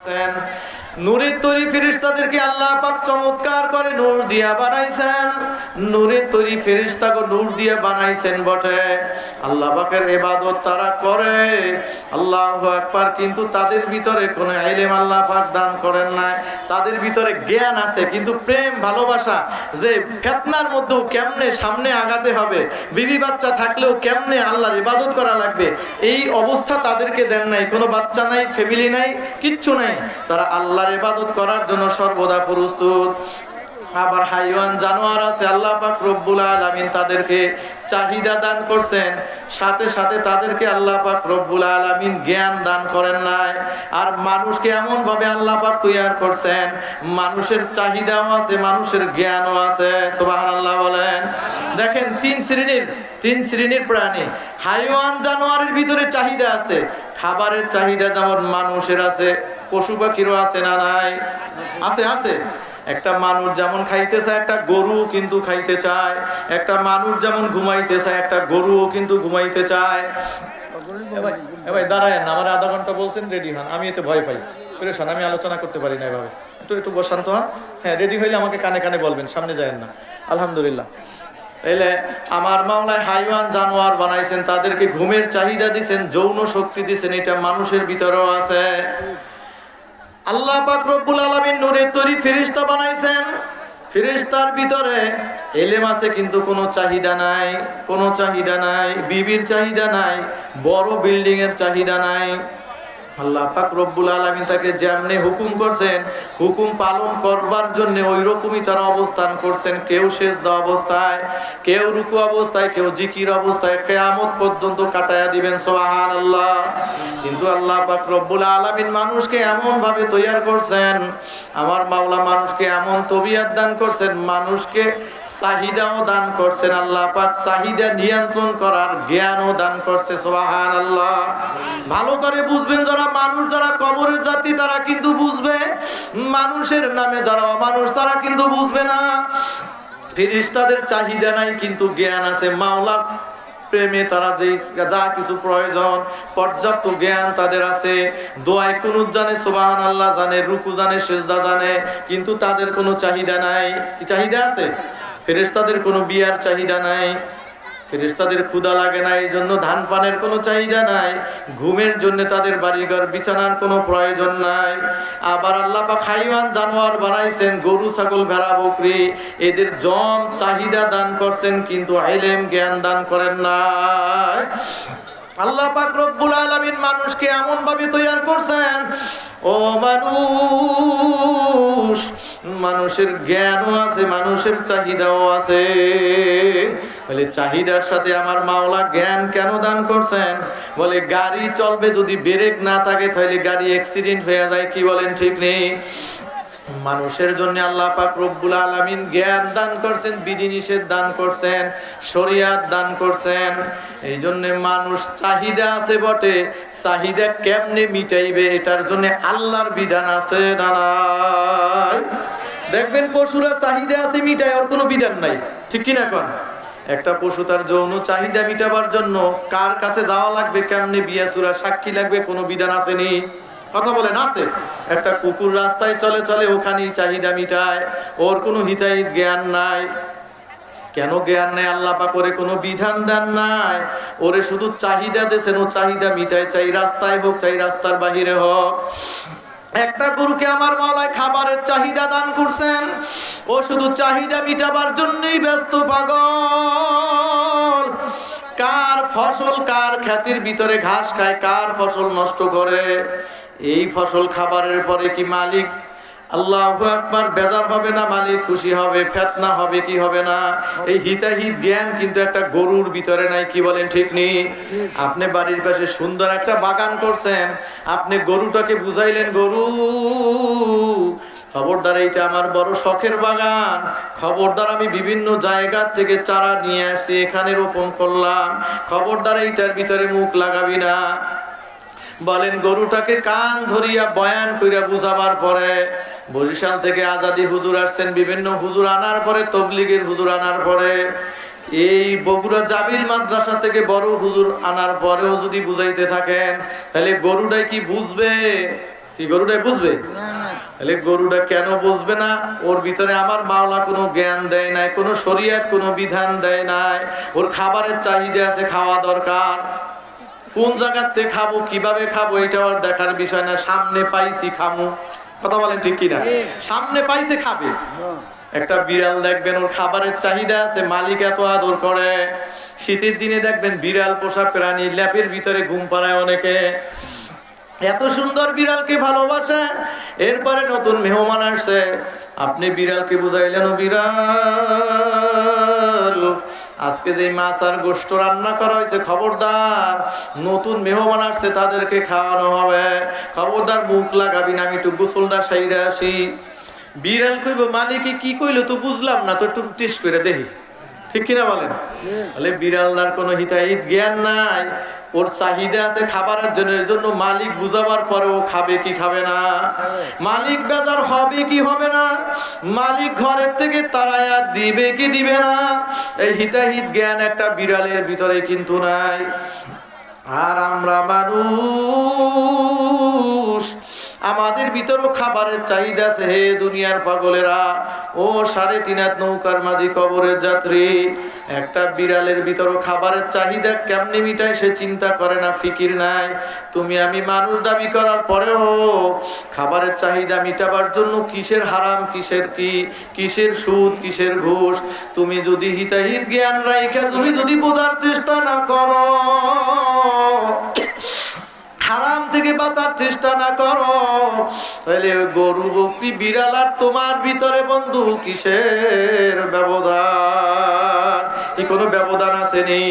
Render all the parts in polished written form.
করেছেন। নূরের তৈরি ফেরেশতাদেরকে আল্লাহ পাক চমৎকার করে নূর দিয়া বানাইছেন। নূরের তৈরি ফেরেশতাকে নূর দিয়ে বানাইছেন বটে। আল্লাহ পাকের ইবাদত তারা করে, আল্লাহু আকবার, কিন্তু তাদের ভিতরে কোনো ইলম আল্লাহ পাক দান করেন নাই। তাদের ভিতরে জ্ঞান আছে কিন্তু প্রেম ভালোবাসা, যে ফিতনার মধ্যেও কেমনে সামনে আগাতে হবে, বিবি বাচ্চা থাকলেও কেমনে আল্লাহর ইবাদত করা লাগবে, এই অবস্থা তাদেরকে দেন নাই। কোনো বাচ্চা নাই, ফ্যামিলি নাই, কিচ্ছু নাই, তারা আল্লাহর ইবাদত করার জন্য সর্বদা প্রস্তুত। আবার হাইওয়ান জানোয়ার আছে, আল্লাহ পাক রব্বুল আলামিন তাদেরকে চাহিদা দান করছেন, সাথে সাথে তাদেরকে আল্লাহ পাক রব্বুল আলামিন জ্ঞান দান করেন নাই। আর মানুষকে এমন ভাবে আল্লাহ পাক তৈয়ার করছেন, মানুষের চাহিদাও আছে, মানুষের জ্ঞানও আছে। সুবহানাল্লাহ বলেন। দেখেন তিন শ্রেণীর প্রাণী। হাইওয়ান জানোয়ারের ভিতরে চাহিদা আছে, খাবারের চাহিদা যেমন মানুষের আছে, পশু পাখিরও আছে না নাই? আছে, আছে। একটা মানুষ যেমন খাইতে চায়, একটা গরু কিন্তু খাইতে চায়। একটা মানুষ যেমন ঘুমাইতে চায়, একটা গরু কিন্তু ঘুমাইতে চায়। ভাই দাঁড়ায় না, আমার আধা ঘন্টা বলছেন রেডি হন, আমি এতে ভয় পাই, পেরেশান, আমি আলোচনা করতে পারি না এভাবে। একটু বসান্ত হন। হ্যাঁ, রেডি হইলে আমাকে কানে কানে বলবেন, সামনে যায়েন না। আলহামদুলিল্লাহ। তাইলে আমার মাওলায় হাইওয়ান জানোয়ার বানাইছেন, তাদেরকে ঘুমের চাহিদা দিছেন, যৌন শক্তি দিছেন, এটা মানুষের ভিতরেও আছে। আল্লাহ পাক রব্বুল আলামিন নূরের তৈরি ফেরেশতা বানাইছেন, ফেরেশতার ভিতরে ইলম আছে কিন্তু কোনো চাহিদা নাই, কোনো চাহিদা নাই, বিবির চাহিদা নাই, বড় বিল্ডিং এর চাহিদা নাই। আল্লাহ পাক রব্বুল আলামিন তাকে যেমনি হুকুম করছেন, হুকুম পালন করবার জন্য ওই রকমই তারা অবস্থান করছেন। কেউ সেজদা অবস্থায়, কেউ রুকু অবস্থায়, কেউ জিকির অবস্থায়, কিয়ামত পর্যন্ত কাটায়া দিবেন। সুবহানাল্লাহ। কিন্তু আল্লাহ পাক রব্বুল আলামিন মানুষকে এমন ভাবে তৈয়ার করছেন, আমার মাওলা মানুষকে এমন তবিয়ত দান করছেন, মানুষকে চাহিদাও দান করছেন। আল্লাহ পাক চাহিদা নিয়ন্ত্রণ করার জ্ঞানও দান করছে। সুবহানাল্লাহ। ভালো করে বুঝবেন, যারা মানুষ, যারা কবরের জাতি, তারা কিন্তু বুঝবে। মানুষের নামে যারা অমানুষ, তারা কিন্তু বুঝবে না। ফেরেশতাদের চাহিদা নাই কিন্তু জ্ঞান আছে। মাওলার প্রেমে তারা যে যা কিছু প্রয়োজন, পর্যাপ্ত জ্ঞান তাদের আছে। দোয়ায় কুনুত জানে, সুবহানাল্লাহ জানে, রুকু জানে, সিজদা জানে, কিন্তু তাদের কোনো চাহিদা নাই। কি চাহিদা আছে? ফেরেশতাদের কোনো বিয়ার চাহিদা নাই, ফেরেশতাদের ক্ষুধা লাগে না, এই জন্য ধান পানের কোনো চাহিদা নাই, ঘুমের জন্য তাদের বাড়িঘর বিছানার কোনো প্রয়োজন নাই। আবার আল্লাহ পাক হাইওয়ান জানোয়ার বানাইছেন, গরু ছাগল ভেড়া বকরি, এদের জম চাহিদা দান করছেন কিন্তু ইলম জ্ঞান দান করেন নাই। আল্লাহ পাক রব্বুল আলামিন মানুষকে এমন ভাবে তৈয়ার করছেন, ও মানুষ, মানুষের জ্ঞানও আছে, মানুষের চাহিদাও আছে। বলে চাহিদার সাথে আমার মাওলা জ্ঞান কেন দান করছেন? বলে গাড়ি চলবে, যদি ব্রেক না থাকে তাহলে গাড়ি অ্যাক্সিডেন্ট হয়ে যায়। কি বলেন, ঠিক নেই? মানুষের জন্য আল্লাহ পাক রব্বুল আলামিন জ্ঞান দান করছেন, বিধিনিষেধ দান করছেন, শরিয়াত দান করছেন। এই জন্য মানুষ চাহিদা আছে বটে, চাহিদা কেমনে মিটাইবে এটার জন্য আল্লাহর বিধান আছে না নাই? দেখবেন পশুরা চাহিদা আছে মিটায়, ওর কোনো বিধান নাই, ঠিক কিনা কোন? একটা পশু তার যৌন চাহিদা মিটাবার জন্য কার কাছে যাওয়া লাগবে, কেমনে বিয়া সুরা সাক্ষী লাগবে, কোনো বিধান আসেনি? কথা বলেন, আছে? একটা কুকুর রাস্তায় চলে চলে ওখানেই চাহিদা মিটায়, ওর কোনো হিতাহিত জ্ঞান নাই। কেন জ্ঞান নেই? আল্লাহ পাক করে কোনো বিধান দেন নাই, ওরে শুধু চাহিদা দিয়েছেন, ও চাহিদা মিটায়, চাই রাস্তায় হোক চাই রাস্তার বাহিরে হোক। একটা গরুকে আমার মাওলায় খাবারের চাহিদা দান করছেন, ও শুধু চাহিদা মিটাবার জন্যই ব্যস্ত পাগল। কার ফসল, কার ক্ষেতের ভিতরে ঘাস খায়, কার ফসল নষ্ট করে, এই ফসল খাবারের পরে কি মালিক আল্লাহু আকবার বেজার হবে না? মালিক খুশি হবে? ফিতনা হবে কি হবে না? এই হিতাহিত জ্ঞান কিন্তু একটা গরুর ভিতরে নাই। কি বলেন, ঠিক নেই? আপনি বাড়ির পাশে সুন্দর একটা বাগান করছেন, আপনি গরুটাকে বুঝাইলেন, গরু খবরদার, এইটা আমার বড় শখের বাগান, খবরদার আমি বিভিন্ন জায়গা থেকে চারা নিয়ে আসছি, এখানে রোপণ করলাম, খবরদার এইটার ভিতরে মুখ লাগাবি না। বলেন, গরুটাকে কান ধরিয়া বয়ান কইরা বুঝাবার পরে, বরিশাল থেকে আজাদি হুজুর আসছেন, বিভিন্ন হুজুর আনার পরে, তবলিগের হুজুর আনার পরে, এই বগুড়া জামিল মাদ্রাসা থেকে বড় হুজুর আনার পরেও যদি বুঝাইতে থাকেন, তাহলে গরুটাই কি বুঝবে? কি গরুটাই বুঝবে? তাহলে গরুটা কেন বুঝবে না? ওর ভিতরে আমার মাওলা কোনো জ্ঞান দেয় নাই, কোনো শরীয়ত কোনো বিধান দেয় নাই। ওর খাবারের চাহিদা আছে, খাওয়া দরকার। কোন জায়গাতে খাবো, কিভাবে খাবো, এটা আর দেখার বিষয় না। সামনে পাইছি খামু, কথা বলেন ঠিক কিনা? সামনে পাইছে খাবে। একটা বিড়াল দেখবেন ওর খাবারের চাহিদা আছে, মালিক এত আদর করে। শীতের দিনে দেখবেন বিড়াল পোষা প্রাণী ল্যাপের ভিতরে ঘুম পাড়ায় অনেকে, এত সুন্দর বিড়ালকে ভালোবাসে। এরপরে নতুন মেহমান আসছে, আপনি বিড়ালকে বুঝাইলেন, ও বিড়াল আজকে যে মাছ আর গোশত রান্না করা হয়েছে, খবরদার নতুন মেহমান আসছে তাদেরকে খাওয়ানো হবে, খবরদার মুখ লাগাবি না, আমি একটু গোসলটা সাইরে আসি। বিড়াল কইব, মালিকে কি কইলো তো বুঝলাম না, তো একটু টেস্ট করে দেখি, ঠিক কিনা বলেন? তাহলে বিড়ালদার কোনো হিতাহিত জ্ঞান নাই, ওর চাহিদা আছে খাবারের জন্য। এই জন্য মালিক বুঝাবার পরে ও খাবে কি খাবে না, মালিক বেজার হবে কি হবে না, মালিক ঘরের থেকে তাড়ায়া দিবে কি দিবে না, এই হিতাহিত জ্ঞান একটা বিড়ালের ভিতরে কিন্তু নাই। আর আমরা মানুষ, আমাদের ভিতরও খাবারের চাহিদা আছে। হে দুনিয়ার পাগলেরা, ও 3.5 হাত নৌকার মাঝি কবরের যাত্রী, একটা বিড়ালের ভিতরও খাবারের চাহিদা কেমনে মিটায় সে চিন্তা করে না, ফিকির নাই। তুমি আমি মানুষ দাবি করার পরেও খাবারের চাহিদা মিটাবার জন্য কিসের হারাম, কিসের কি, কিসের সুদ, কিসের ঘুষ, তুমি যদি হিতাহিত জ্ঞান রাইখা তুমি যদি বোঝার চেষ্টা না করো, হারাম থেকে বাঁচার চেষ্টা না করো, তাহলে গরু বকরি বিড়াল আর তোমার ভিতরে বন্ধু কিসের ব্যবধান? কি কোনো ব্যবধান আসেনি?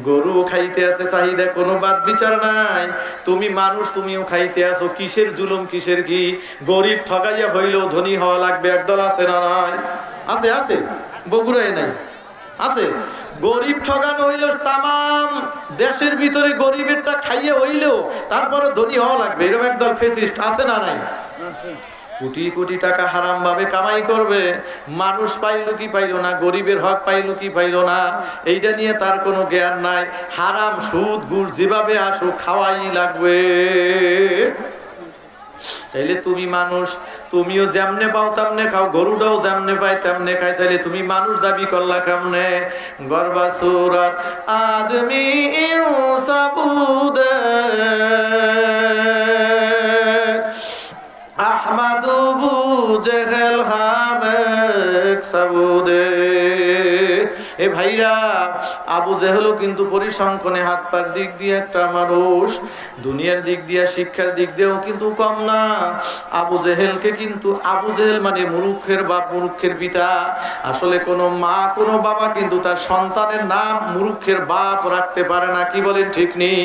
গরু খাইতে আছে চাহিদা, কোনো বাদ বিচার নাই। তুমি মানুষ, তুমিও খাইতে আসো, কিসের জুলুম, কিসের কি? গরিব ঠগাইয়া হইলেও ধনী হওয়া লাগবে, একদল আছে না নাই? আছে, আছে, বগুড়ায় নাই, আছে। গরিব ঠগানো হইলেও তামাম দেশের ভিতরে গরিবেরটা খাইয়ে হইলেও তারপরে ধনী হওয়া লাগবে, এরকম একদল ফেসিস্ট আছে না নাই? কোটি কোটি টাকা হারাম ভাবে কামাই করবে, মানুষ পাইলো কি পাইলো না, গরিবের হক পাইলো কি পাইলো না, এইটা নিয়ে তার কোনো জ্ঞান নাই। হারাম সুদ ঘুষ যেভাবে আসুক খাওয়াই লাগবে। তাইলে তুমি মানুষ, তুমিও যেমনে পাও তেমনে খাও, গরুটাও যেমনে পায় তেমনে খায়, তাইলে তুমি মানুষ দাবি করলা কেমনে? গর্বা সুরত আদমি সাবুদ আহমাদু বুজেল হামেক সাবুদে। এ ভাইরা, আবু জেহেলও কিন্তু পরিসংখ্যানে হাত পার দিক দিয়ে একটা মানুষ, দুনিয়ার দিক দিয়ে শিক্ষার দিক দিয়েও কিন্তু কম না। আবু জেহেলকে কিন্তু, আবু জেহেল মানে মূর্খের বাপ, মূর্খের পিতা। আসলে কোনো মা কোনো বাবা কিন্তু তার সন্তানের নাম মূর্খের বাপ রাখতে পারে না, কি বলেন ঠিক নেই?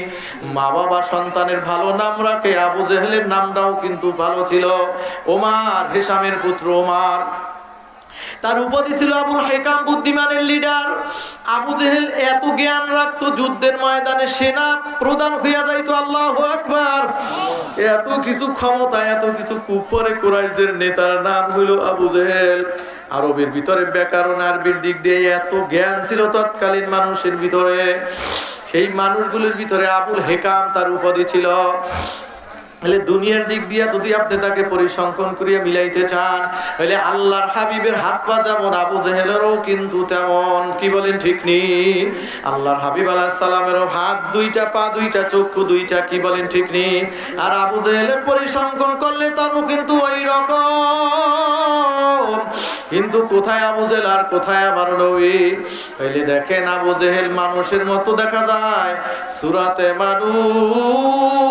মা বাবা সন্তানের ভালো নাম রাখে, আবু জেহেলের নামটাও কিন্তু ভালো ছিল, ওমার, হিসামের পুত্র ওমার। তার উপাধি ছিল আবুল হেকাম, বুদ্ধিমানের লিডার। আবু জেহেল এত জ্ঞান রাখতো, যুদ্ধের ময়দানে সেনা প্রধান হইয়া যাইতো, আল্লাহু আকবার। এত কিছু ক্ষমতা, এত কিছু কুফরে কুরাইশদের নেতার নাম হইল আবু জেহেল। আরবের ভিতরে ব্যাকরণ, আরবির দিক দিয়ে এত জ্ঞান ছিল তৎকালীন মানুষের ভিতরে। সেই মানুষগুলোর ভিতরে আবুল হেকাম তার উপাধি ছিল। তাহলে দুনিয়ার দিক দিয়া যদি আপনি তাকে পরিসংখ্যান করিয়া মিলাইতে চান, তাহলে আল্লাহর হাবিবের হাত পা যেমন, আবু জেহেলেরও কিন্তু তেমন, কি বলেন ঠিক নেই? আল্লাহর হাবিব আলাইহিস সালামেরও হাত দুইটা, পা দুইটা, চক্ষু দুইটা, কি বলেন ঠিক নেই? আর আবু জেহেলের পরিসংখ্যান করলে তারও কিন্তু ওই রকম। কিন্তু কোথায় আবু জেহেল আর কোথায় আমার নবী? তাইলে দেখেন, আবু জেহেল মানুষের মতো দেখা যায়, সূরাতে মানুষ,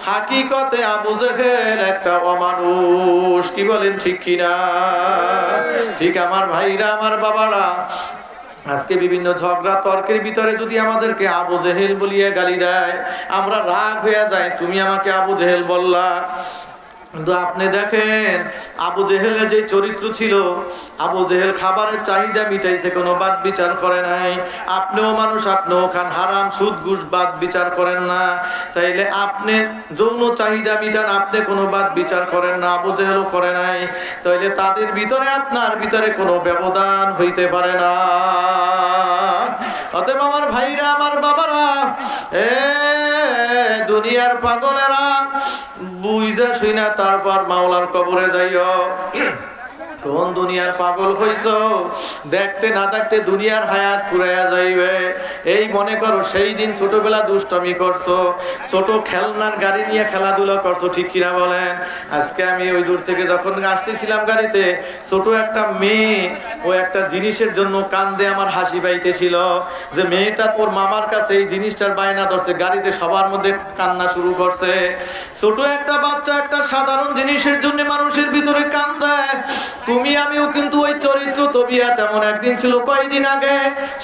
হাকিকতে আবু জেহেল একটা অমানুষ, কি বলেন ঠিক কিনা? ঠিক আমার ভাইরা, আমার বাবারা, আজকে বিভিন্ন ঝগড়া তর্কের ভিতরে যদি আমাদেরকে আবু জেহেল বলিয়ে গালি দেয়, আমরা রাগ হয়ে যাই, তুমি আমাকে আবু জেহেল বললা। কিন্তু আপনি দেখেন আবু জেহেলের যে চরিত্র ছিল, আবু জেহেল খাবারের চাহিদা মিটাইছে, কোনো বাদ বিচার করে নাই। আপনিও মানুষ, আপনিও খান হারাম, সুদ ঘুষ, বাদ বিচার করেন না। তাইলে আপনি যৌন চাহিদা মিটান, আপনি কোনো বাদ বিচার করেন না, আবু জেহেলও করে নাই। তাইলে তাদের ভিতরে আপনার ভিতরে কোনো ব্যবধান হইতে পারে না। অতএব আমার ভাইরা, আমার বাবারা, দুনিয়ার পাগলেরা, বুঝা শুইনা তারপর মাওলার কবরে যাইও। কোন দুনিয়ার পাগল হইছ, দেখতে না দেখতে দুনিয়ার হায়াত ফুরাইয়া যাইবে। এই মনে করো সেই দিন ছোটবেলা দুষ্টমি করছো, ছোট খেলনার গাড়ি নিয়ে খেলাধুলা করছো, ঠিক কিনা বলেন? আজকে আমি ওই দূর থেকে যখন আসতেছিলাম গাড়িতে, ছোট একটা মেয়ে ও একটা জিনিসের জন্য কান্দে, আমার হাসি পাইতেছিল যে মেয়েটা তোর মামার কাছে এই জিনিসটার বায়না ধরছে, গাড়িতে সবার মধ্যে কান্না শুরু করছে। ছোট একটা বাচ্চা একটা সাধারণ জিনিসের জন্য মানুষের ভিতরে কান্দায়। তুমি আমিও কিন্তু ওই চরিত্র তবিয়া তেমন একদিন ছিল কয়েকদিন আগে,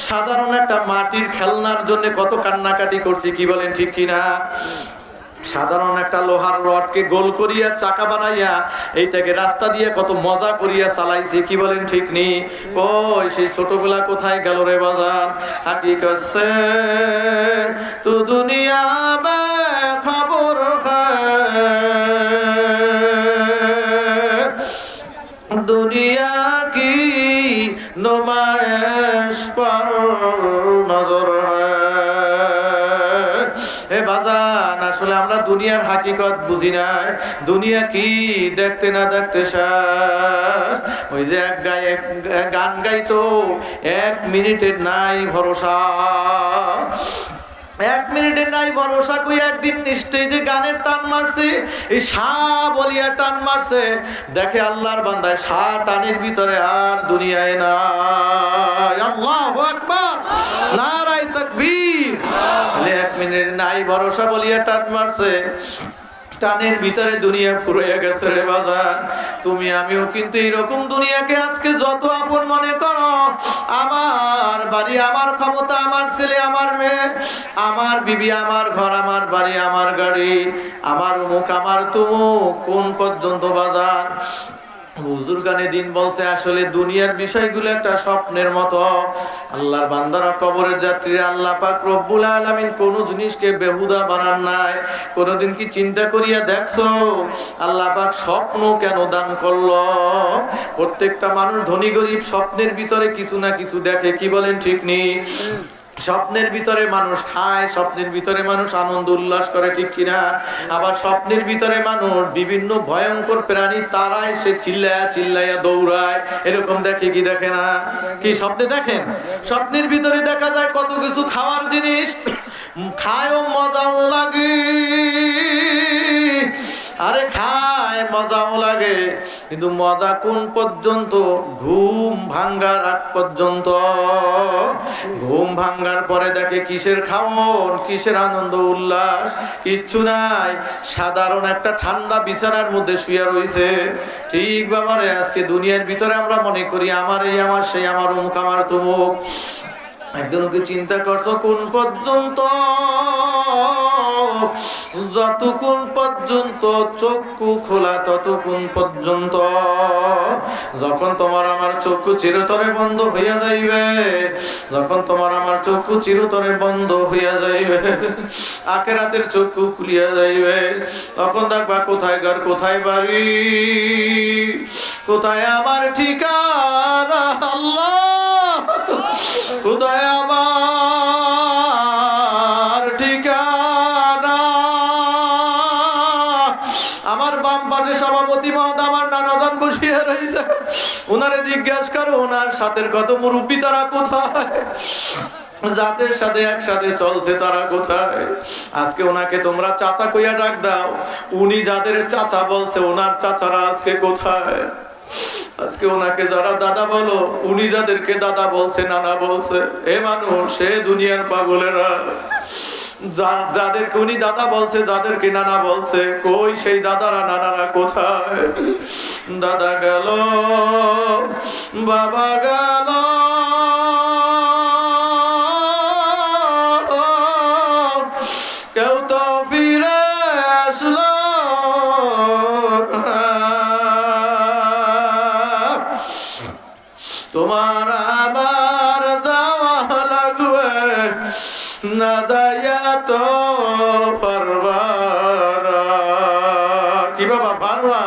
সাধারণ একটা মাটির খেলনার জন্য কত কান্নাকাটি করছি, কি বলেন ঠিক কিনা? সাধারণ একটা লোহার রডকে গোল করিয়া চাকা বানাইয়া এইটাকে রাস্তা দিয়ে কত মজা করিয়া চালাইছে, কি বলেন ঠিক নি? ওই সেই ছোটবেলা কোথায় গেল রে বাজার? হাকিকত সে তু দুনিয়া মে খবর দুনিয়া কি নুমাইশ পর নজর হে বাজান, আসলে আমরা দুনিয়ার হাকিকত বুঝি না। দুনিয়া কি দেখতে না দেখতে শেষ। ওই যে এক গান গাইতো, 1 মিনিটের নাই ভরসা, 1 মিনিটের নাই ভরসা কই একদিন নিশ্চয়ই যে গানের টান মারছে, এই শাহ বলিয়া টান মারছে। দেখে আল্লাহর বান্দায় শাহ টানের ভিতরে আর দুনিয়ায় নাই। আল্লাহু আকবার, নারায়ে তাকবীর। 1 মিনিট নাই ভরসা বলিয়া টান মারছে, টানের ভিতরে দুনিয়া ফুরাইয়া গেছে রে বাজার। তুমি আমিও কিন্তু এরকম দুনিয়াকে আজকে যত আপন মনে করো, আমার বাড়ি, আমার ক্ষমতা, আমার ছেলে, আমার মেয়ে, আমার বিবি, আমার ঘর, আমার বাড়ি, আমার গাড়ি, আমার মুখ, আমার তুমুক, কোন পর্যন্ত বাজার? বুজুর্গানে দিন বলছে আসলে দুনিয়ার বিষয়গুলো একটা স্বপ্নের মতো। আল্লাহর বান্দারা, কবরের যাত্রীরা, আল্লাহ পাক রব্বুল আলামিন কোন জিনিসকে বেহুদা বানান নাই। কোনদিন কি চিন্তা করিয়া দেখছো আল্লাহ পাক স্বপ্ন কেন দান করলো? প্রত্যেকটা মানুষ, ধনী গরিব, স্বপ্নের ভিতরে কিছু না কিছু দেখে, কি বলেন ঠিক নেই? স্বপ্নের ভিতরে মানুষ খায়, স্বপ্নের ভিতরে মানুষ আনন্দ উল্লাস করে, ঠিক কিনা? আবার স্বপ্নের ভিতরে মানুষ বিভিন্ন ভয়ঙ্কর প্রাণী তারায় সে চিল্লায়া চিল্লাইয়া দৌড়ায়, এরকম দেখে কি দেখে না? কি স্বপ্নে দেখেন? স্বপ্নের ভিতরে দেখা যায় কত কিছু খাওয়ার জিনিস, খায়ও মজাও লাগে, আরে খায় মজাও লাগে, কিন্তু মজা কোন পর্যন্ত? ঘুম ভাঙ্গার আগ পর্যন্ত। ঘুম ভাঙ্গার পরে দেখে কিসের খাওন, কিসের আনন্দ উল্লাস, কিচ্ছু নাই। সাধারণ একটা ঠান্ডা বিছানার মধ্যে শুয়ে রয়েছে। ঠিক বাবারে, আজকে দুনিয়ার ভিতরে আমরা মনে করি আমার এই, আমার সেই, আমার অমুক, আমার তমুক। একদিন কি চিন্তা করছো কোন পর্যন্ত? যতক্ষণ পর্যন্ত চক্ষু খোলা ততক্ষণ পর্যন্ত। যখন তোমার আমার চক্ষু চিরতরে বন্ধ হইয়া যাইবে, যখন তোমার আমার চক্ষু চিরতরে বন্ধ হইয়া যাইবে, আখিরাতের চক্ষু খুলিয়া যাইবে, তখন দেখবা কোথায় ঘর, কোথায় বাড়ি, কোথায় আমার ঠিকানা। আল্লাহ, কোথায় আমার ঠিকানা? আমার বাম পাশে সভাপতি মহোদয়, আমার নানাজান বসিয়া রয়েছে, ওনারে জিজ্ঞাসা করো ওনার সাথের কত মুরব্বী, তারা কোথায়? যাদের সাথে একসাথে চলছে তারা কোথায়? আজকে ওনাকে তোমরা চাচা কইয়া ডাক দাও, উনি যাদের চাচা বলছে ওনার চাচারা আজকে কোথায়? আজকে ওনাকে যারা দাদা বলো, উনি যাদেরকে দাদা বলছে, নানা বলছে, এ মানুষ, সে দুনিয়ার পাগলেরা। যাদেরকে উনি দাদা বলছে, যাদেরকে নানা বলছে, কই সেই দাদারা নানারা কোথায়? দাদা গেল, বাবা গেল, কেউ তো ফিরে আসলো তোমার আমার যাওয়া লাগবে না, দায়া তো পারবা না। কি বাবা পারবা?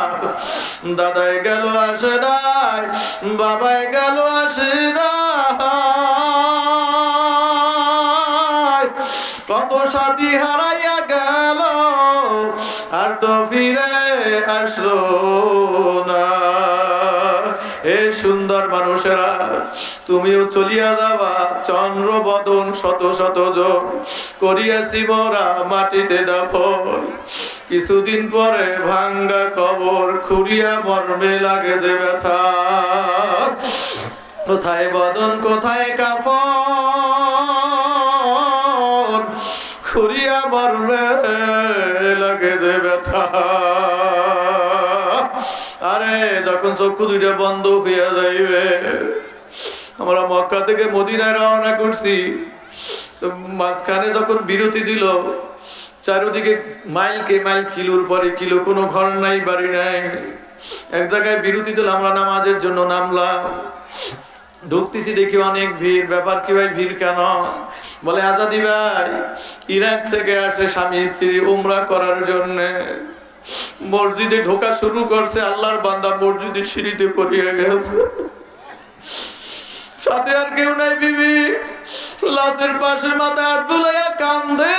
দাদাই গেল আসে নাই, বাবাই গেল আসে নাই, কত সাথী হারাইয়া গেল আর তো ফিরে আসলো না। এ সুন্দর মানুষেরা, তুমিও চলিয়া যাবা, চন্দ্র বদন শত শত যোগ করিয়াছি মোরা মাটিতে দাফন। কিছুদিন পরে ভাঙ্গা কবর, খুঁড়িয়া মর্মে লাগে যে ব্যথা। কোথায় বদন কোথায় কাফন, খুঁড়িয়া মর্মে লাগে যে ব্যথা। আরে যখন চক্ষু দুইটা বন্ধ হইয়া যাইবে, আমরা মক্কা থেকে মদিনায় রওনা করছি, তো মাঝখানে যখন বিরতি দিল, চারিদিকে মাইলকে মাইল, কিলোর পরে কিলো, কোনো ঘর নাই বাড়ি নাই। এক জায়গায় বিরতি দিল, আমরা নামাজের জন্য নামলাম। ঢুকতেছি দেখি অনেক ভিড়। ব্যাপার কি ভাই, ভিড় কেন? বলে আজাদি ভাই ইরাক থেকে আসে স্বামী স্ত্রী উমরা করার জন্য, মসজিদে ঢোকা শুরু করছে, আল্লাহর বান্দা মসজিদের সিঁড়িতে পড়িয়া গেছে, সাথে আর কেউ নাই। বিবি লাশের পাশে মাথা হাত বুলাইয়া কান্দে,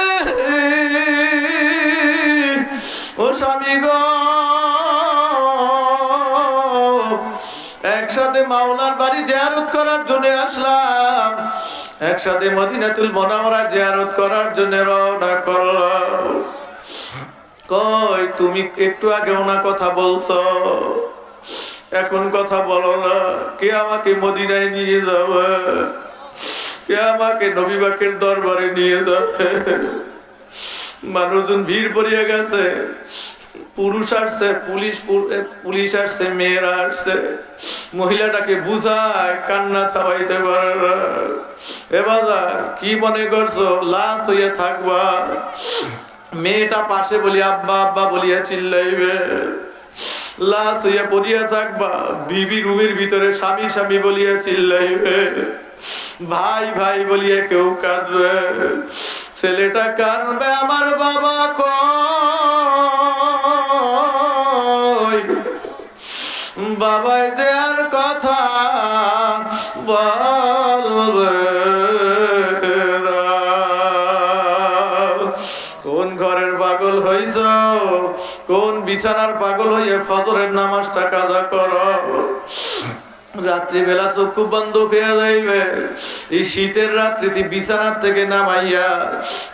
ও স্বামী গো, একসাথে মাওলার বাড়ি জিয়ারত করার জন্য আসলাম, একসাথে মদিনাতুল মুনাওয়ারা জিয়ারত করার জন্য রওনা করলাম। কই তুমি একটু আগে ওনা কথা বলছো, এখন কথা বলো না। কে আমাকে মদিনায় নিয়ে যাবে? কে আমাকে নবী পাকের দরবারে নিয়ে যাবে? মানুষজন ভিড় পড়িয়া গেছে, পুরুষ আসছে, পুলিশ আসছে, মেয়েরা আসছে। মহিলাটাকে বুঝায়, কান্না থামাইতে পারে না। এবার কি মনে করছো লাশ হইয়া থাকবা? মেয়েটা পাশে বলি আব্বা আব্বা বলিয়া চিল্লাইবে, লাশ হইয়া পড়িয়া থাকবা। বিবি রুমের ভিতরে স্বামী স্বামী বলিয়া চিল্লাইবে, ভাই ভাই বলিয়া কেউ কাঁদবে। ছেলেটা কাঁদবে, আমার বাবা কই, বাবাই যে আর কথা বলবে না। কোন ঘরের পাগল হইছ, কোন বিছানার পাগল হইয়া ফজরের নামাজটা কাজা করো। রাত্রিবেলা চক্ষু বন্ধ হয়ে যাইবে, এই শীতের রাত্রিতে বিছানার থেকে নামাইয়া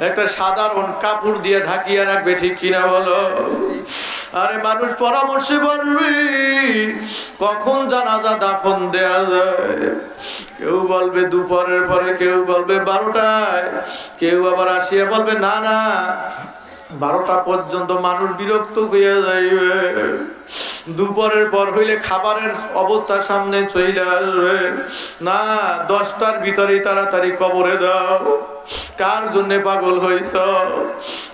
একটা সাধারণ কাপড় দিয়ে ঢাকিয়া রাখবে, ঠিক কিনা বলো? আরে মানুষ পরামর্শে বলবি কখন জানাজা দাফন দেয়া যায়। কেউ বলবে দুপুরের পরে, কেউ বলবে 12টায়, কেউ আবার আসিয়া বলবে না না 12টা পর্যন্ত। মানুষ বিরক্ত হইয়া যাইবে। দুপুরের পর হইলে খাবারের অবস্থা সামনে চলে আসবে, না 10টার ভিতরেই তাড়াতাড়ি কবরে দাও। কার জন্য পাগল হইছ?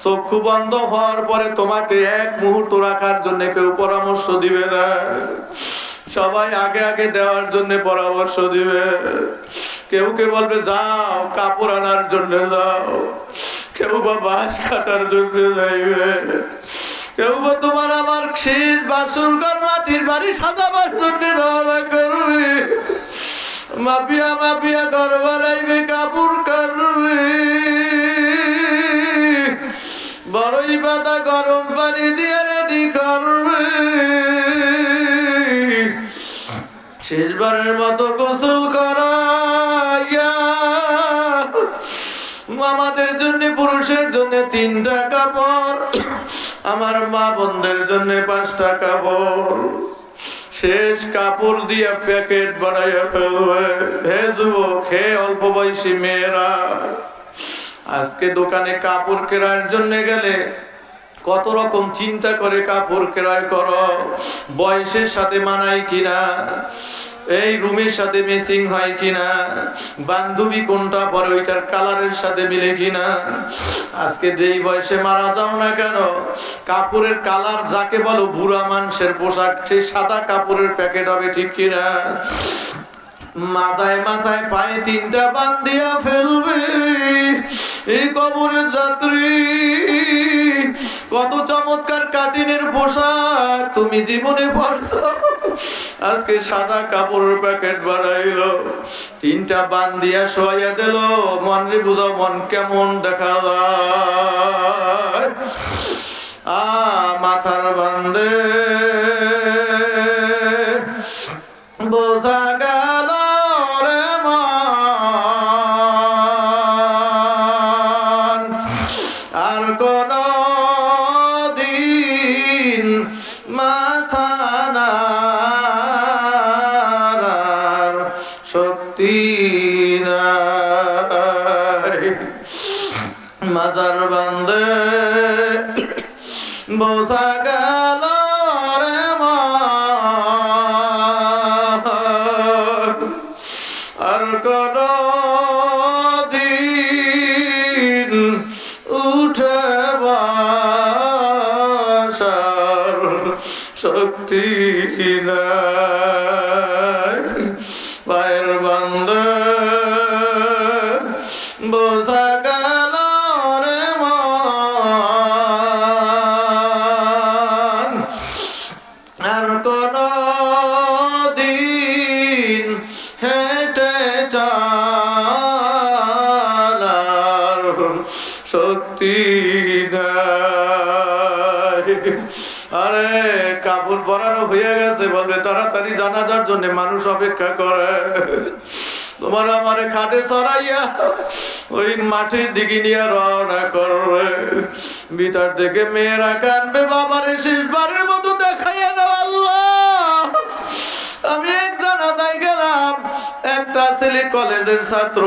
চক্ষু বন্ধ হওয়ার পরে তোমাকে এক মুহূর্ত রাখার জন্য কেউ পরামর্শ দিবে না, সবাই আগে আগে দেওয়ার জন্য পরামর্শ দিবে। কেউ কে বলবে যাও কাপড় আনার জন্য যাও, কেউ বা বাঁশ কাটার জন্য যাইবে, কেউ বা তোমার আমার শেষ বাসন ঘর মাটির বাড়ি সাজাবার জন্য রওনা করবে। মাপিয়া মাপিয়া ঘর বানাইবে, কাপড় কাটবে, বড়ই পাতা গরম পানি দিয়ে রেডি করবে। শেষবারের মতো গোসল করাইয়া আমাদের জন্য পুরুষের জন্য 3টা কাপড়, আমার মা বোনদের জন্য 5টা কাপড়, শেষ কাপড় দিয়া প্যাকেট বানাইয়া ফেলবে। হে যুবক, হে অল্প বয়সী মেয়েরা, আজকে দোকানে কাপড় কেনার জন্য গেলে কত রকম চিন্তা করে কাপড় ক্রয় করো, বয়সের সাথে মানায় কিনা, এই রুমের সাথে ম্যাচিং হয় কিনা, বান্ধবী কোনটা পরে ওইটার কালারের সাথে মিলে কিনা। আজকে যেই বয়সে মারা যাও না কেন, কাপড়ের কালার যাকে বলো বুড়া মানুষের পোশাক, সেই সাদা কাপড়ের প্যাকেট হবে, ঠিক কিনা? মাথায় মাথায় পায়ে 3টা বান্ধিয়া ফেলবে। এই কবরের যাত্রী, কত চমৎকার কাটিনের পোশাক তুমি জীবনে পরছো, আজকে সাদা কাপড়ের প্যাকেট বানাইলো, 3টা বান্ধিয়া শোয়াইয়া দিল। মন রে বুঝাও, মন কেমন দেখা যায়। মাথার বান্ধে বোঝা গেল রে মন, আর কোন দিন মাথা নাড়ার শক্তি নাই। মাজার বান্ধে বোঝা গেল রে মন, আর কোন দিন উঠে বসার শক্তি নাই। পায়ের বান্ধে বোঝা গেল রে মন, আর কোন দিন হেঁটে চলার শক্তি নাই। আরে কাপড় পরানো হয়ে গেছে, বলবে তাড়াতাড়ি জানাজার জন্য মানুষ অপেক্ষা করে। তোমার আমার খাটে চড়াইয়া ওই মাটির দিকে নিয়ে রওনা করবে। ভিতর থেকে মেয়েরা কানবে, বাবারে শেষবারের মতো দেখাইয়া দাও আল্লাহ। আমি এক জানাজায় গেলাম, একটা ছেলে কলেজের ছাত্র,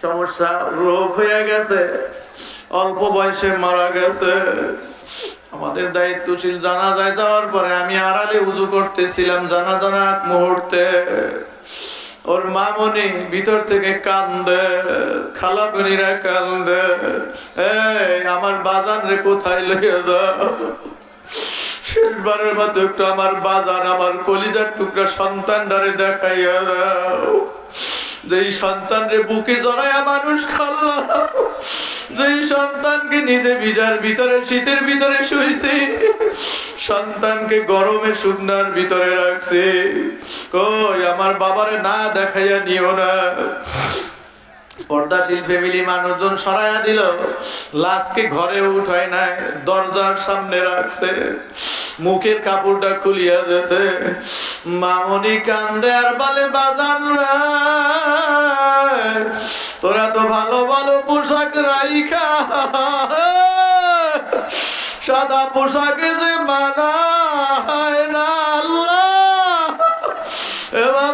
সমস্যা রোগ হয়ে গেছে, অল্প বয়সে মারা গেছে। আমাদের দায়িত্বশীল জানাজায় যাওয়ার পরে আমি আড়ালে উজু করতেছিলাম জানাজার আগ মুহূর্তে। ওর মামনি ভিতর থেকে কান্দে, খালামণিরা কান্দে, এই আমার বাজান রে কোথায় লইয়া দাও। শেষবারের মতো একটু আমার বাজান, আমার কলিজার টুকরা সন্তানটারে দেখাইয়া দাও। যেই সন্তানরে বুকে জড়াইয়া মানুষ খাল্লা, যেই সন্তানকে নিজে ভিজার ভিতরে শীতের ভিতরে শুইছি, সন্তানকে গরমে শুকনার ভিতরে রাখছে, কই আমার বাবারে না দেখাইয়া নিও না। পর্দাশীল ফ্যামিলি মানুষজন সরাইয়া দিল, লাশকে ঘরে উঠায় নাই, দরজার সামনে রাখছে, মুখের কাপড়টা খুলিয়া দিয়েছে। মামনি কান্দে আর বলে, বাজান রে তোরা তো ভালো ভালো পোশাক রাইখা সাদা পোশাকে যে মানায় না আল্লাহ, এবার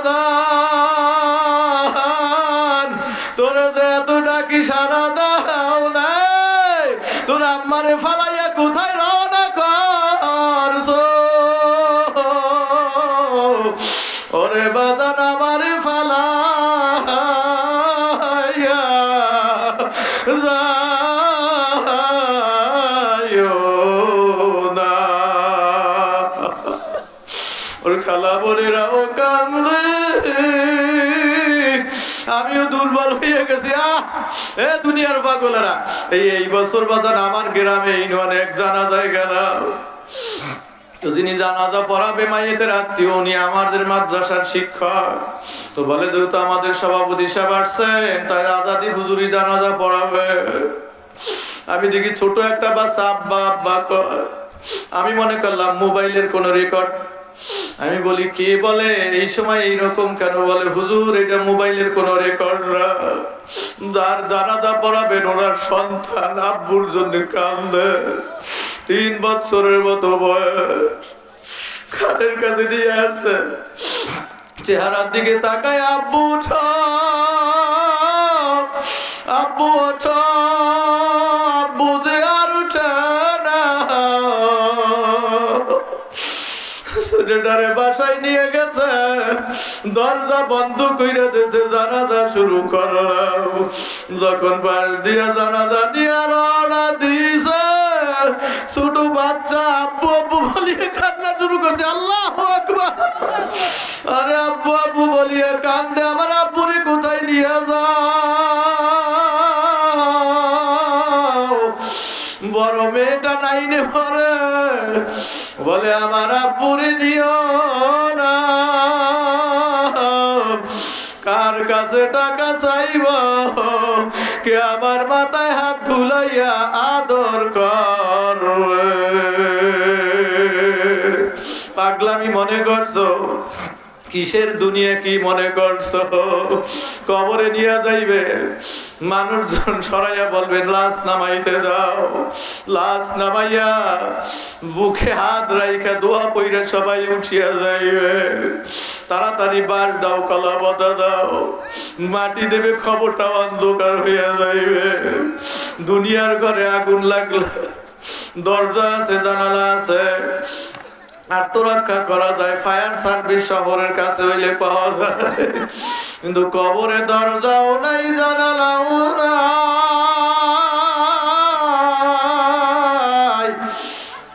তোরা যে এত ডাকি সারা দাও নাই, তোরা আমারে ফালাইয়া কোথায় রওনা করছো। ওরে বাজান আমারে ফালাইয়া যাইও না। ওর খালা বোনেরাও কান্দে, আমিও দুর্বল হয়ে গেছি। এ দুনিয়ার পাগলেরা, এই বছর বাজান আমার গ্রামে অনেক জানাজায় গেলাম। তো যিনি জানাজা পড়াবে মাইয়েতের আত্মীয়, উনি আমাদের মাদ্রাসার শিক্ষক। তো বলে যেহেতু আমাদের সভাপতি সাহেব আসছেন, তাই আজাদি হুজুরি জানাজা পড়াবে। আমি দেখি ছোট একটা বাচ্চা আব্বা আব্বা কয়। আমি মনে করলাম মোবাইলের কোন রেকর্ড। আমি বলি কে বলে এই সময় এইরকম কেন? বলে হুজুর এটা মোবাইলের কোন রেকর্ড না, যার জানাজা পড়াবেন ওনার সন্তান আব্বুর জন্য কান্দে। 3 বছরের মতো বয়স, খাটের কাছে নিয়ে আসছে, চেহারার দিকে তাকায়, আব্বু ওঠো, আব্বু ওঠো, আব্বু যে আর উঠে না। ছেলেটারে বাসায় নিয়ে গেছে, দরজা বন্ধ কইরা দিয়েছে, জানাজা শুরু করলাম। যখন পাশ দিয়া জানাজা নিয়ে রওনা দিছে, ছোট বাচ্চা আব্বু আব্বু বলিয়ে কান্না শুরু করছে। আল্লাহু আকবার, আরে আব্বু বলে আমার আব্বুরে নিও না, কার কাছে টাকা চাইব, কে আমার মাথায় হাত বুলাইয়া আদর করবে। পাগলামি মনে করছো? কিসের দুনিয়া কি মনে করছো? কবরে নিয়ে যাইবে, মানুষজন সরাইয়া বলবেন লাশ নামাইতে দাও। লাশ নামাইয়া বুকে হাত রাইখা দোয়া পইরা সবাই উঠিয়া যাইবে। তাড়াতাড়ি বাস দাও, কলা পাতা দাও, মাটি দেবে, খবরটা অন্ধকার হইয়া যাইবে। দুনিয়ার ঘরে আগুন লাগলো, দরজা আছে, জানালা আছে, আত্মরক্ষা করা যায়, ফায়ার সার্ভিস শহরের কাছে হইলে পাওয়া যায়, কিন্তু কবরে দরজাও নাই, জানালাও নাই,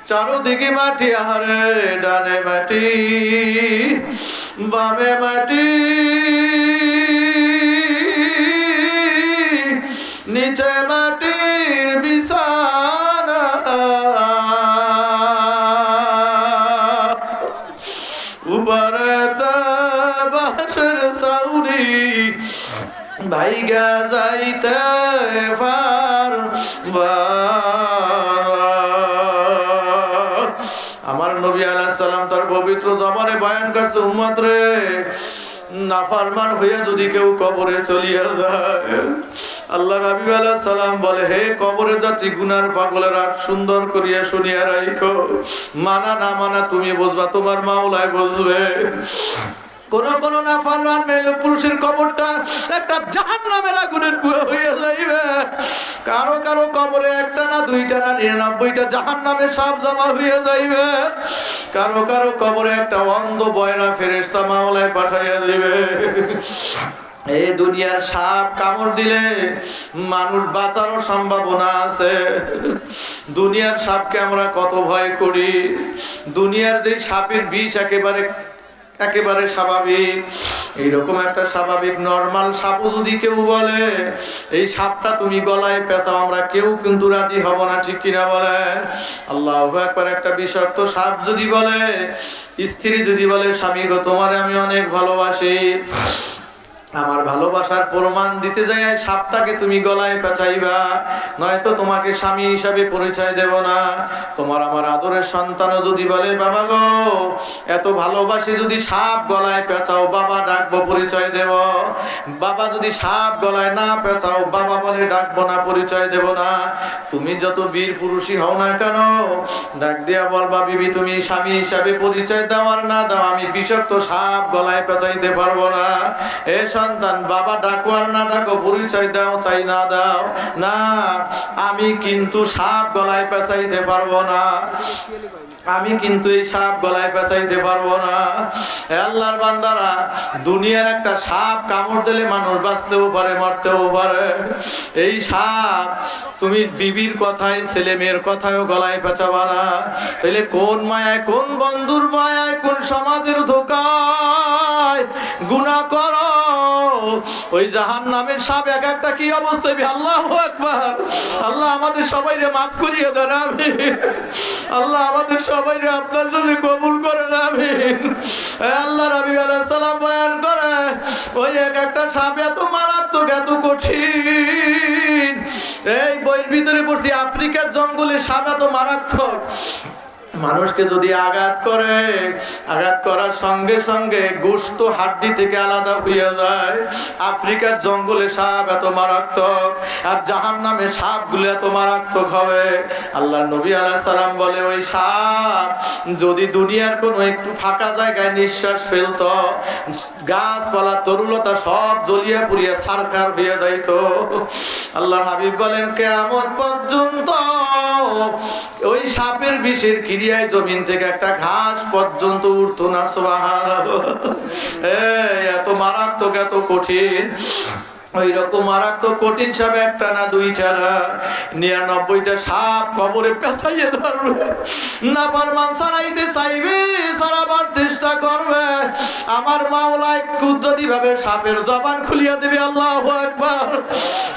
চারোদিকে মাটি, আহারে ডানে মাটি বামে মাটি, নিচে মাটির বিছানা, উপরে বাঁশের সাউরি, ভাইগা যাইতে পারবা। আমার নবী আলাইহিস সালাম তার পবিত্র জবানে বয়ান করছে, উম্মত রে, নাফরমান হইয়া যদি কেউ কবরে চলিয়া যায়, আল্লাহ হাবিব আলাইহিস সালাম বলে, হে কবরে যাত্রী গুনার পাগলেরা, সুন্দর করিয়া শুনিয়া রাখো, মানা না মানা তুমি বুঝবা, তোমার মাওলাই বুঝবে। কোন কোন নাফরমান মেয়ে পুরুষের কবরটা একটা জাহান্নামের আগুনের কুয়া হইয়া যাইবে। কারো কারো কবরে একটা না, দুইটা না, 99টা জাহান্নামের সাপ জমা হইয়া যাইবে। কারো কারো কবরে একটা অন্ধ বয়রা ফেরেশতা মাওলায় পাঠাইয়া দিবে। এই দুনিয়ার সাপ কামড় দিলে মানুষ বাঁচারও সম্ভাবনা আছে। দুনিয়ার সাপকে আমরা কত ভয় করি। দুনিয়ার যে সাপের বিষ একেবারে স্বাভাবিক, এইরকম একটা স্বাভাবিক নরমাল সাপও যদি কেউ বলে এই সাপটা তুমি গলায় পেঁচাও, আমরা কেউ কিন্তু রাজি হব না, ঠিক কিনা বলেন? আল্লাহু আকবার। একটা বিষাক্ত সাপ যদি বলে, স্ত্রী যদি বলে, স্বামী গো তোমারে আমি অনেক ভালোবাসি, আমার ভালোবাসার প্রমাণ দিতে যাই সাপটাকে তুমি গলায় পেঁচাইবা, নয়তো তোমাকে স্বামী হিসাবে পরিচয় দেব না। তোমার আমার আদরের সন্তানও যদি বলে, বাবা গো এত ভালোবাসি, যদি সাপ গলায় পেঁচাও বাবা ডাকবো, পরিচয় দেব। বাবা যদি সাপ গলায় না পেঁচাও, বাবা বলে ডাকবো না, পরিচয় দেব না। তুমি যত বীর পুরুষই হও না কেন, ডাক দিয়া বলবা, বিবি তুমি স্বামী হিসাবে পরিচয় দাও আর না দাও, আমি বিষাক্ত সাপ গলায় পেঁচাইতে পারবো না। এ সন্তান, বাবা ডাকো আর না ডাকো, পরিচয় দাও চাই না দাও, না আমি কিন্তু সাপ গলায় পেঁচাইতে পারবো না, আমি কিন্তু এই সাপ গলায় পেঁচাইতে পারবো না। আল্লাহর বান্দারা, দুনিয়ার একটা সাপ কামড় দিলে মানুষ বাঁচতেও পারে, মরতেও পারে। এই সাপ তুমি বিবির কথায়, ছেলে মেয়ের কথায়ও গলায় পেঁচাবা না। তাইলে কোন মায়ায়, কোন বন্ধুর মায়ায়, কোন সমাজের ধোকায় গুনাহ করো, ওই জাহান্নামের সাপ এক একটা কি অবস্থা। আল্লাহু আকবার। আল্লাহ আমাদের সবাইকে মাফ করিয়ে দেন, আমিন। আল্লাহ আমাদের সবাইকে আপনার জন্য কবুল করেন, আমিন। আল্লাহ নবী আলাইহিস সালাম বয়ান করে, ওই এক একটা সাপ এত মারাত্মক, এত কঠিন। এই বইয়ের ভিতরে পড়ছি, আফ্রিকার জঙ্গলে সাপ এত মারাত্মক, মানুষকে যদি আঘাত করে, আঘাত করার সঙ্গে সঙ্গে গোশত হাড্ডি থেকে আলাদা হইয়া যায়। আফ্রিকার জঙ্গলে সাপ এত মারাত্মক, আর জাহান্নামে সাপগুলো এত মারাত্মক হবে। আল্লাহর নবী আলাইহিস সালাম বলে, ওই সাপ যদি দুনিয়ার কোনো একটু ফাঁকা জায়গায় নিঃশ্বাস ফেলতো, গাছপালা তরুলতা সব জ্বলিয়া পুড়িয়া ছারখার হইয়া যাইতো। আল্লাহর হাবিব বলেন, কিয়ামত পর্যন্ত ওই সাপের বিষের ক্রিয়ায় জমিন থেকে একটা ঘাস পর্যন্ত উঠতো না। সুবহানাল্লাহ। এত মারাত্মক, এত কঠিন। ওই রকম মারাত্মক কঠিন সাপ একটা না, দুইটা না, 99টা সাপ কবরে পেঁচাইয়ে ধরবে। নাফরমান ছাড়াইতে চাইবে, ছাড়াবার চেষ্টা করবে, আমার মাওলাই কুদরতি ভাবে সাপের জবান খুলিয়া দেবে। আল্লাহু আকবার।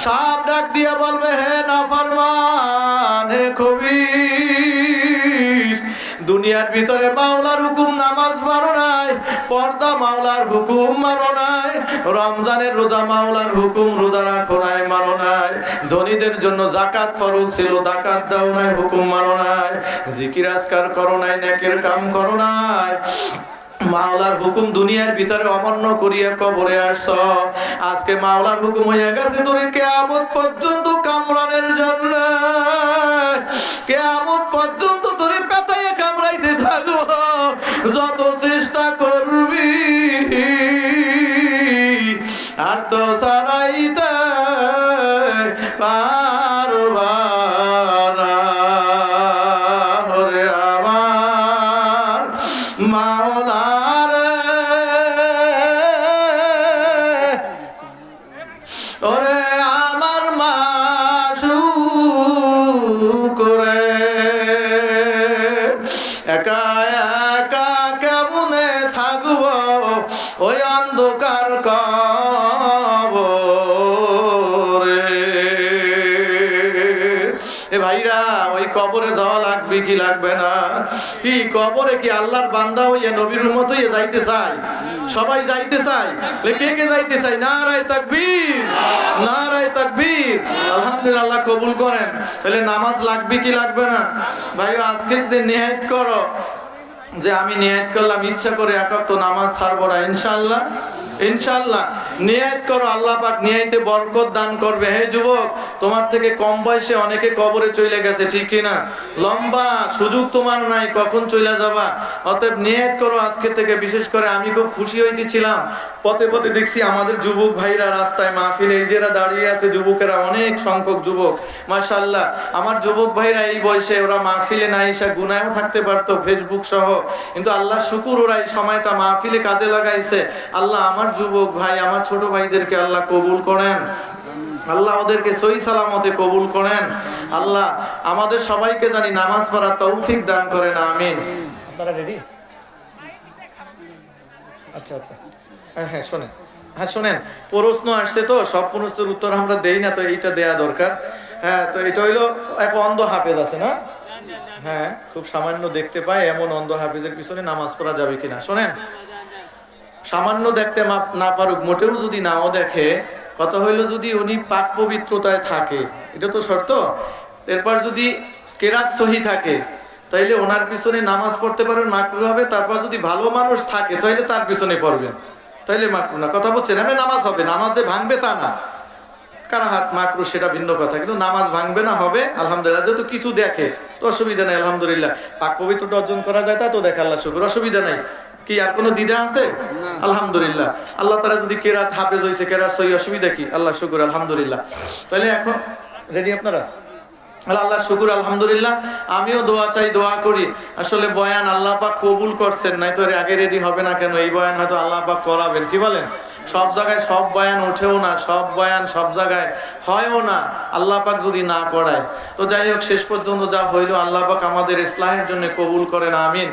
সাপ ডাক দিয়া বলবে, হে নাফরমান, হে খবিস, দুনিয়ার ভিতরে মাওলার হুকুম নামাজ মানো নাই, পর্দা মাওলার হুকুম মানো নাই, রমজানের রোজা মাওলার হুকুম রোজা রাখো নাই, মানো নাই। ধনীদের জন্য যাকাত ফরজ ছিল, যাকাত দাও নাই, হুকুম মানো নাই। জিকির আজকার করো নাই, নেকের কাম করো নাই। মাওলার হুকুম দুনিয়ার ভিতরে অমান্য করিয়া কবরে আসছ। আজকে মাওলার হুকুম হয়ে গেছে তোরে কিয়ামত পর্যন্ত কামড়ানোর জন্য। কিয়ামত পর্যন্ত তোরে পেঁচাইয়া কামড়াইতে থাকবো। যত চেষ্টা করবি আর তো সারাইতে পারবা না। ওরে আমার মাওলা রে, ওরে আমার মাসুক রে, একা একা কেমনে থাকবো ওই অন্ধকার কবরে। এ ভাইরা, ওই কবরে যাওয়া লাগবে কি লাগবে না? কি কবরে কি আল্লাহর বান্দা হইয়া নবীর উম্মত হইয়া যাইতে চাই? সবাই যাইতে চাই। কে কে যাইতে চাই? নারায়ে তাকবীর, নারায়ে তাকবীর। আলহামদুলিল্লাহ, আল্লাহ কবুল করেন। তাহলে নামাজ লাগবে কি লাগবে না? ভাই আজকে নিয়াত করো যে আমি নিয়াত করলাম ইচ্ছা করে এক ওয়াক্ত নামাজ ছাড়বো না, ইনশাআল্লাহ। ইনশাআল্লাহ নিয়াত করো, আল্লাহ পাক নিয়াতে বরকত দান করবে। হে যুবক, তোমার থেকে কম বয়সে অনেকে কবরে চলে গেছে, ঠিক কি না? লম্বা সুযোগ তোমার নাই, কখন চলে যাবা। অতএব নিয়াত করো আজকে থেকে। বিশেষ করে আমি খুব খুশি হইতেছিলাম, পথে পথে দেখছি আমাদের যুবক ভাইরা রাস্তায় মাহফিলে এই যারা দাঁড়িয়ে আছে, যুবকেরা অনেক সংখ্যক যুবক, মাশাআল্লাহ। আমার যুবক ভাইরা এই বয়সে ওরা মাহফিলে না এসে গুনায়ও থাকতে পারতো, ফেসবুক সহ, কিন্তু আল্লাহ শুকুর ওরা এই সময়টা মাহফিলে কাজে লাগাইছে। আল্লাহ আমার যুবক ভাই, আমার ছোট ভাইদেরকে আল্লাহ কবুল করেন, আল্লাহ ওদেরকে সহি সালামতে কবুল করেন। আল্লাহ আমাদের সবাইকে জানি নামাজ পড়ার তৌফিক দান করেন, আমিন। আপনারা রেডি? আচ্ছা আচ্ছা, হ্যাঁ শোনেন, হ্যাঁ শোনেন, প্রশ্ন আসছে তো, সব প্রশ্নের উত্তর আমরা দেই না, তো এইটা দেয়া দরকার। হ্যাঁ, তো এটা হইলো এক অন্ধ হাফেজ আছে না? হ্যাঁ, খুব সামান্য দেখতে পাই, এমন অন্ধ হাফেজের পিছনে নামাজ পড়া যাবে কিনা? শোনেন, সামান্য দেখতে না পারুক, মোটেও যদি নাও দেখে, কথা হইলো যদি উনি পাক পবিত্রতায় থাকে, এটা তো শর্ত। এরপর যদি কেরাত সহি থাকে, তাইলে ওনার পিছনে নামাজ পড়তে পারবেন, মাকরু হবে। তারপর যদি ভালো মানুষ থাকে, তাইলে তার পিছনে পড়বেন, তাইলে মাকরু না। কথা বলছেন? এমনি নামাজ হবে, নামাজে ভাঙবে তা না, কারাহাত মাকরু সেটা ভিন্ন কথা, কিন্তু নামাজ ভাঙবে না, হবে। আলহামদুলিল্লাহ, যেহেতু কিছু দেখে তো অসুবিধা নেই, আলহামদুলিল্লাহ। পাক পবিত্রতা অর্জন করা যায়, তা তো দেখে, আল্লাহ শুকর, অসুবিধা নাই। কি আর কোনো দ্বিধা আছে? আলহামদুলিল্লাহ। আল্লাহ তারা যদি কেরাত হাফেজ হয়েছে, কেরাত সহি, অসুবিধা কি? আল্লাহ শুকর, আলহামদুলিল্লাহ। তাহলে এখন রেডি আপনারা? আল্লাহ শুকুর, আলহামদুলিল্লাহ। আমিও দোয়া চাই, দোয়া করি। আসলে বয়ান আল্লাহ পাক কবুল করছেন, নাই তো আগে রেডি হবে না কেন? এই বয়ান হয়তো আল্লাহ পাক করাবেন, কি বলেন? সব জায়গায় সব বয়ান ওঠেও না, সব বয়ান সব জায়গায় হয়ও না, আল্লাহ পাক যদি না করায়। তো যাই হোক, শেষ পর্যন্ত যা হইলো আল্লাহ পাক আমাদের ইসলাহের জন্য কবুল করেন, আমিন।